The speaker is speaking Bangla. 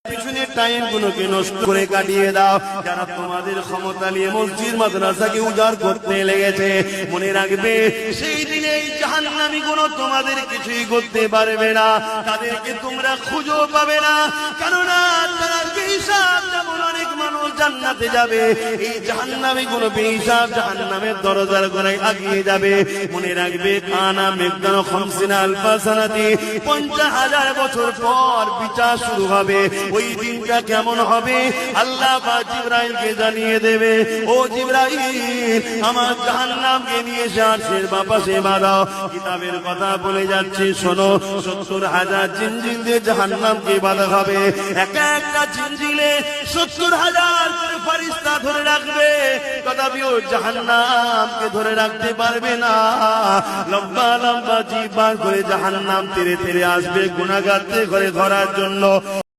পিছনের টাইম গুলোকে নষ্ট করে কাটিয়ে দাও। যারা তোমাদের ক্ষমতা নিয়ে মসজিদ মাদ্রাসাকে উজাড় করতে লেগেছে, মনে রাখবে সেই দিনে এই জাহান্নামী গুলো তোমাদের কিছুই করতে পারবে না, তাদেরকে তোমরা খুঁজেও পাবে না। কেননা তারা বেহিসাব, যেমন অনেক মানুষ জান্নাতে যাবে, এই জাহান্নামী গুলো বেহিসাব জাহান্নামের দরজার গোড়ায় আগিয়ে যাবে। মনে রাখবে কানা মেঘদান খামসিনা আলফা সানাতি, 50,000 বছর পর বিচার শুরু হবে। ওই দিনটা কেমন হবে আল্লাহ পাক জিবরাইলকে জানিয়ে দেবে, ও জিবরাইল আমার জাহান্নামকে নিয়ে এসে আরশের পাশে বাঁধাও। কিতাবের কথা বলে যাচ্ছে, শোনো, 70,000 জিনজিল দিয়ে জাহান্নামকে বাঁধা হবে। একটা জিনজিলে 70,000 ফেরেশতা ধরে রাখবে, তথাপিও জাহান্নামকে ধরে রাখতে পারবে না। লম্বা লম্বা জিহ্বা করে জাহান্নাম তেড়ে তেড়ে আসবে গুনাহগারদের ঘরে ধরার জন্য।